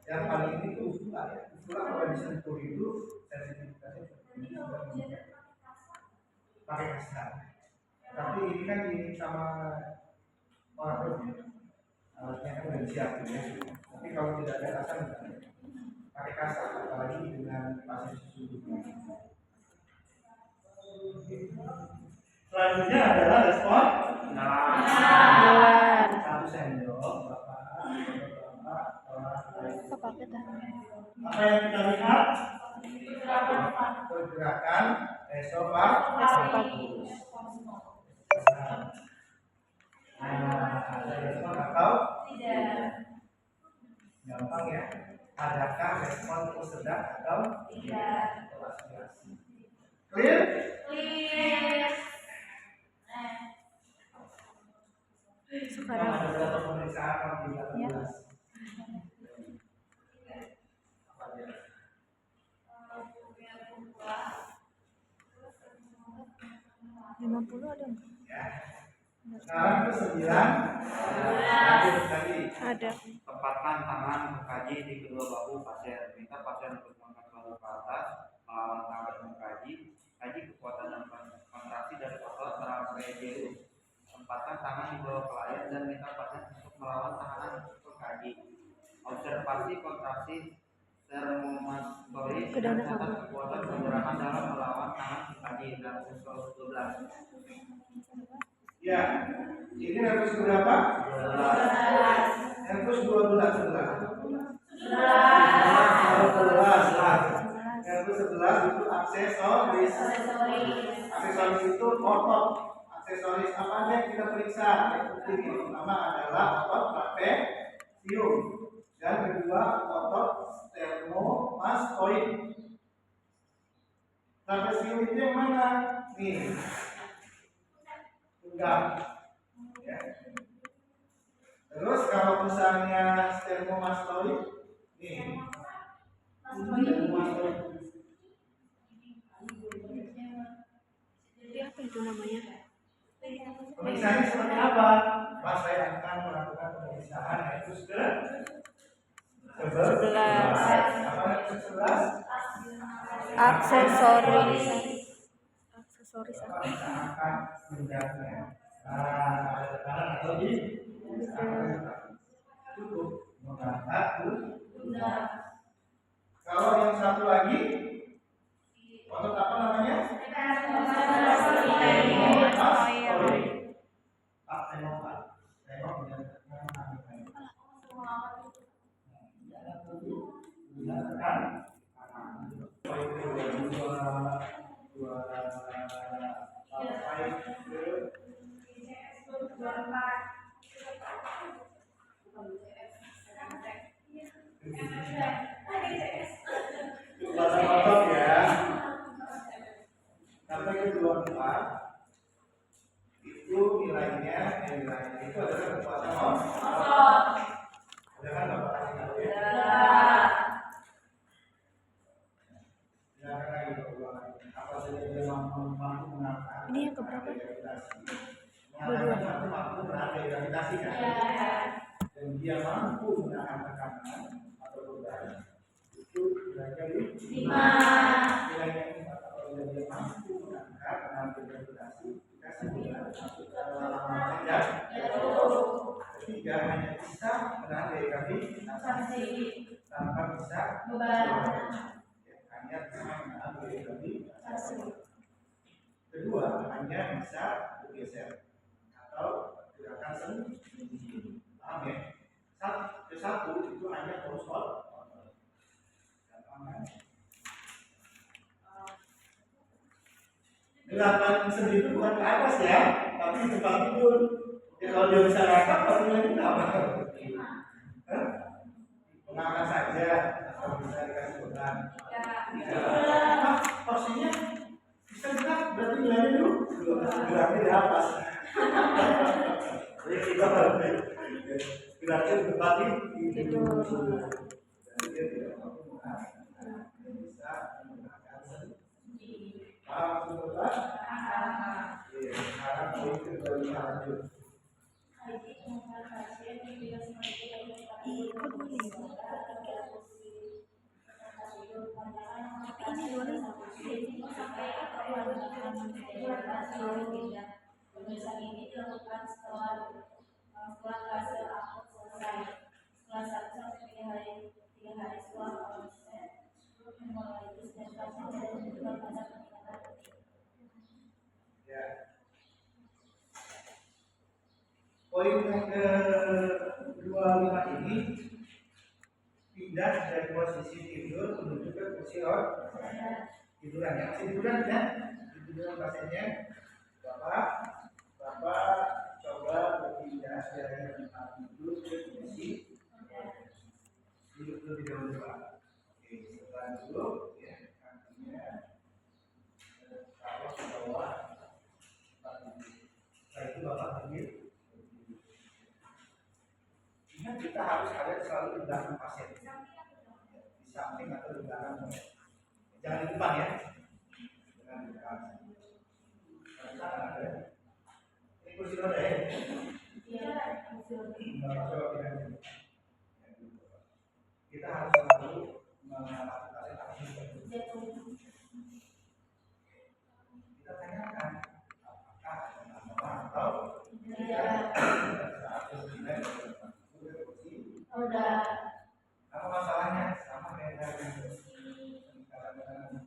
yang paling ini itu usulan ya. Usulan kalau disentuh itu sensitivitasnya pakai kasar. Tapi ini kan ini sama orang lain, alatnya kan udah disiapin ya. Tapi kalau tidak ada kasar, pakai kasar, apalagi dengan pasien susu. Selanjutnya adalah respon satu sendok apa yang kita lihat? Pergerakan esofagus. Ada respon atau tidak? Gampang ya. Adakah respon sedang atau tidak? Clear? Sekarang Ada berapa pemeriksaan ya. 50 ada nggak? Sekarang ke 9. Ada. Tempatkan tangan mengkaji di kedua bahu pasien. Minta pasien untuk mengangkat bahu ke atas, melawan tangan mengkaji. Kaji kekuatan dan kontraksi dari otot serang PJU. Tempatkan tangan di bawah kelainan dan minta pasien untuk melawan tangan mengkaji. Observasi kontraksi termomastoris dan catat kekuatan pergerakan dalam melawan tangan mengkaji dan usul 12. Ya, ini nervus berapa? 12. Nervus 12 11. 11. Nervus 11 itu aksesoris. Aksesoris itu otot. Aksesoris apa aja yang kita periksa? Yang penting yang pertama adalah otot trapesium dan kedua otot sternomastoid. Trapesium itu yang mana? Nih. Enggak. Ya. Terus kalau misalnya sternomastoid, nih. Sternomastoid. Jadi apa itu namanya? Pemeriksaannya seperti apa? Mas saya akan melakukan pemeriksaan nervus ke 11. Apa nervus 11? Aksesoris. Aksesoris apa? Kita akan menjawabnya. Ada tekanan atau di cukup mengangkat. Kalau yang satu lagi, otot apa namanya? Kekuatan otot ya. Sampai ke 24 itu nilainya itu adalah kekuatan otot. Ada kan Bapak kasih tahu ya? Silakan lagi ulangan. Apa saja dia mampu menahan. Ini yang keberapa? Mampu menahan gravitasi kan? Dan dia mampu menahan tekanan atau beban itu nilainya 5. Nilainya 4 apabila dia mampu menahan gravitasi dikasih dengan masuk ke dalam jatuh. Ketiga hanya bisa menahan gravitasi tanpa bisa beban. Hanya bisa menahan gravitasi. Kedua hanya bisa bergeser atau gerakan sendiri. Paham ya? Satu itu hanya konsol. Gerakan sendiri itu bukan ke atas ya, tapi di tempat tidur. Ya, kalau dia bisa ngangkat, pasti lagi apa? Mengangkat saja, atau bisa dikasih beban. Porsinya bisa gerak, berarti nilainya dulu. Geraknya di atas. Jadi kita geraknya di tempat tidur. Jadi dia tidak mampu mengangkat, bisa menggunakan sendiri. Paham sebentar? Sekarang poin kedua lanjut. Ini boleh. Pemeriksaan ini dilakukan setelah fase akut selesai. Setelah 1 sampai 3 hari setelah konsep, hemodialisis dan pasien tidak menunjukkan tanda peningkatan penting. Ya. Poin yang ke-25 ini pindah dari posisi tidur menuju ke posisi tiduran ya. Masih tiduran ya? Tiduran pasiennya. Bapak coba berpindah dari tempat tidur ke posisi duduk terlebih dahulu Pak. Oke, setelah duduk ya, kakinya taruh ke bawah. Setelah itu Bapak berdiri. Ingat kita harus ada selalu di belakang pasien, di samping atau di belakang, jangan di depan ya, jangan di depan. Ini kursi roda ya? Kita harus selalu melakukan kita tanyakan apakah ada masalah atau tidak. Apa masalahnya? Sama kayak tadi. Kadang-kadang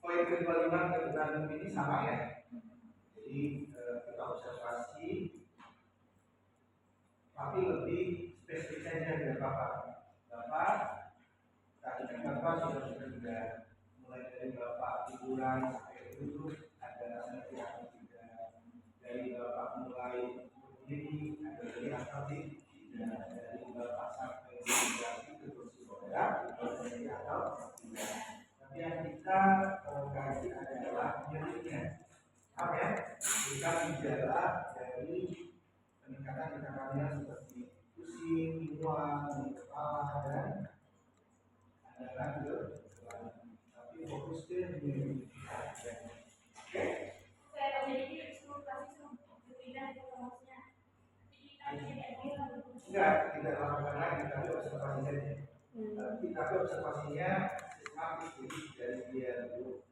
poin ke-25 kebenaran ini sama ya. Jadi kita observasi, tapi lebih spesifik saja dengan Bapak. Tadi kan Bapak sudah mulai dari Bapak tiduran sampai duduk ada rasa tidak atau tidak. Dari Bapak mulai berdiri ada dari atau tidak. Dari Bapak sampai berdiri ke kursi roda dari atau tidak. Tapi yang kita kaji adalah nyerinya. Apa ya? Kita gejala dari peningkatan kehamilan seperti pusing, mual, nyeri kepala dan ada lanjut. Tapi fokus ke nyeri. Oke? Enggak, tidak lakukan lagi, tapi observasi saja. Tapi observasinya sistematis, jadi dari dia dulu.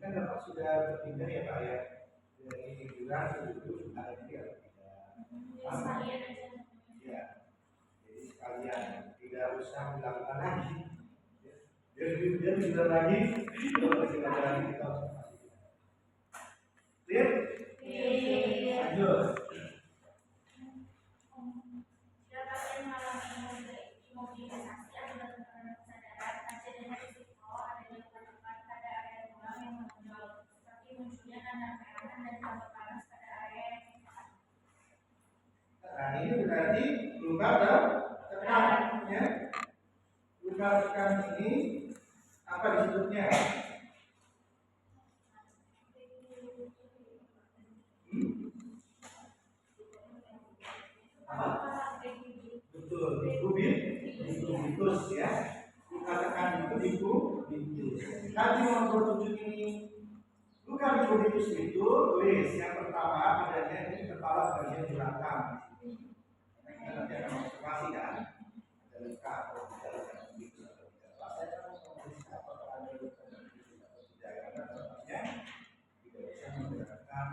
Kan Bapak sudah berpindah ya Pak ya, dari tiduran ke duduk ada tidak? Ya, jadi sekalian tidak usah dilakukan lagi. Dia tidur lagi, kalau masih ada lagi kita observasi. dan tekanan dan tambah panas pada area yang ditekan. Nah, ini berarti luka dan tekan, ya. Luka tekan ini apa disebutnya? Apa? Betul, dikubitus, ya. Luka tekan itu dikubitus. Nanti nomor 7 ini luka dikubitus itu tulis yang pertama adanya di kepala bagian belakang. Kita nanti akan observasi kan, ada luka atau tidak ada kubitus atau tidak. Saya akan menulis apakah ada luka dan kubitus atau tidak, karena tampaknya tidak bisa menggerakkan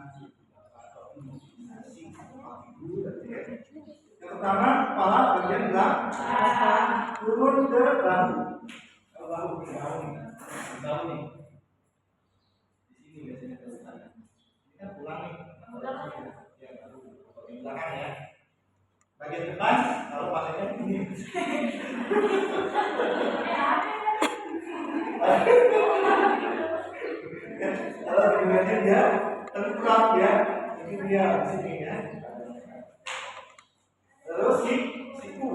atau imunisasi atau ibu dan ya. Yang pertama kepala bagian belakang turun ke bahu. Ke bahu nih. Di sini biasanya terletak. Ini kan pulang nih. Ya, bagian belakang ya. Bagian depan kalau pasiennya ini. Kalau bagiannya dia tengkurap ya, ini dia di sini ya. Terus siku.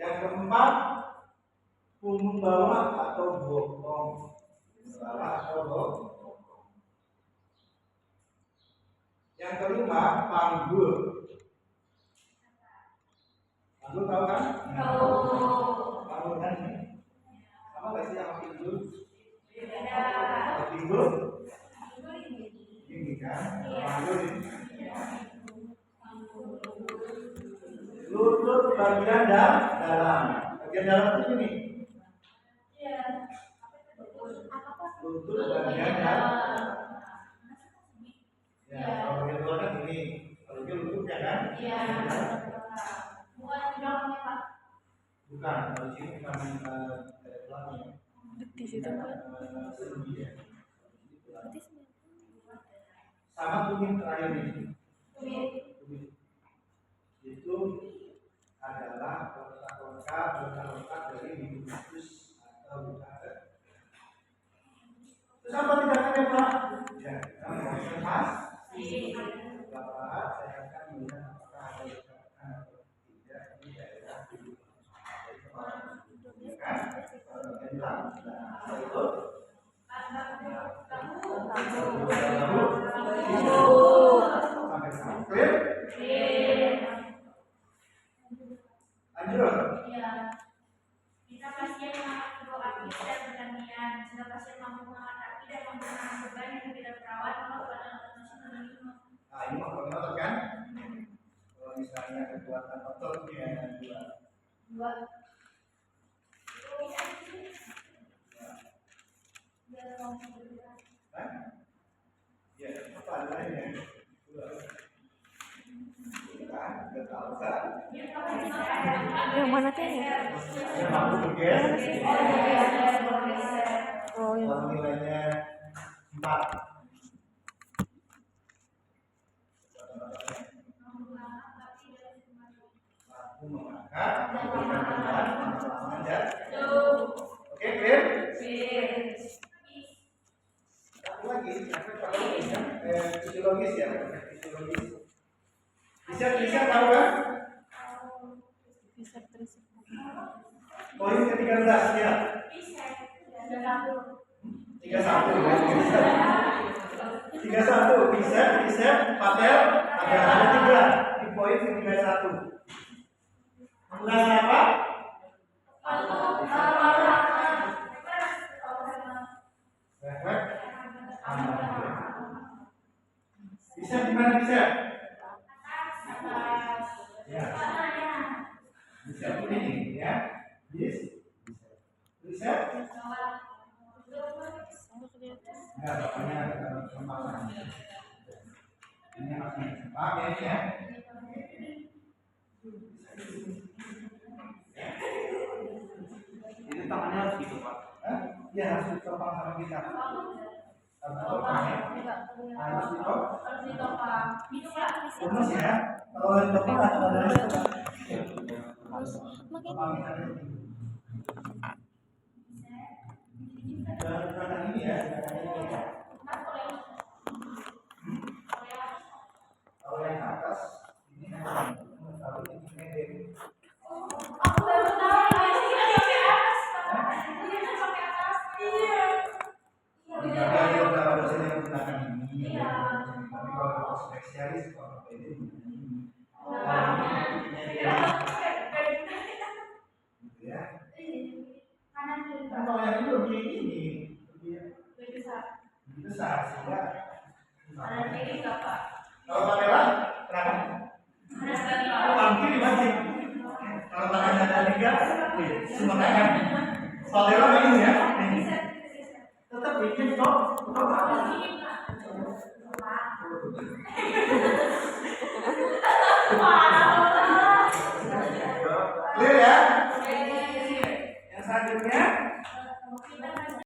Yang keempat, punggung bawah atau bokong. Yang kelima, panggul. Panggul tahu kan? Tahu. Panggul kan ini. Sama nggak sih sama pinggul? Beda. Kalau pinggul ini kan? Panggul ini. Lutut bagian dalam. Bagian dalam itu ini. Lutut bagian dalam. Ya, kalau bagian luar kan ini. Kalau dia lututnya kan? Iya. Bukan di dalamnya, Pak. Bukan, kalau sini bukan tulangnya. Di situ kan. Sendi ya. Sama tumit terakhir ini. Tumit. Itu adalah letak dari hidung atau luka. Terus apa tindakannya, Pak? Ya, kita mau observasi. Bapak, saya akan melihat apakah ada luka atau tidak di daerah hidung. Ya kan? Kalau bagian dalam, nah, itu. Clear? Lanjut. Iya. Jika pasien mengalami hipokardis dan bergantian, jika pasien mampu mengangkat kaki dan mampu menahan beban yang tidak terawat, maka badan otot minimum. Nah, ini otot kan? Kalau misalnya kekuatan ototnya dua. Hah? Ya, apa adanya? Dua. Kan, nggak tahu kan? Yang mana tuh ya? Yang mampu bergeser. Oh, yang Kalau nilainya 4. Mampu mengangkat, dan oke, clear? Satu lagi, fisiologis ya, fisiologis. Bisa tahu kan? bisa terus. Poin ke-13 ya. 31 bicep, patel, ada 3 di poin ke-31. Menggunakan apa? Refleks. Bicep di mana bicep? Ya. Bicep ini ya. Bicep. Enggak, pokoknya kemasan. Ini masih pakai ya. Itu tangannya harus gitu, Pak. Ya harus ditopang sama kita. Harus ditopang. Lemes ya. Kalau ditopang atau ada topang. Gitu ya. Kanan kiri. Kan kalau yang ini lebih Lebih besar. besar sehingga Kanan kiri enggak Pak? kalau pakai lam kenapa? Kanan kiri. Lam kiri masih. Kalau tangan ada 3, semua tangan. Pakai lam ini ya. Tetap bikin kok. Clear ya? Yang selanjutnya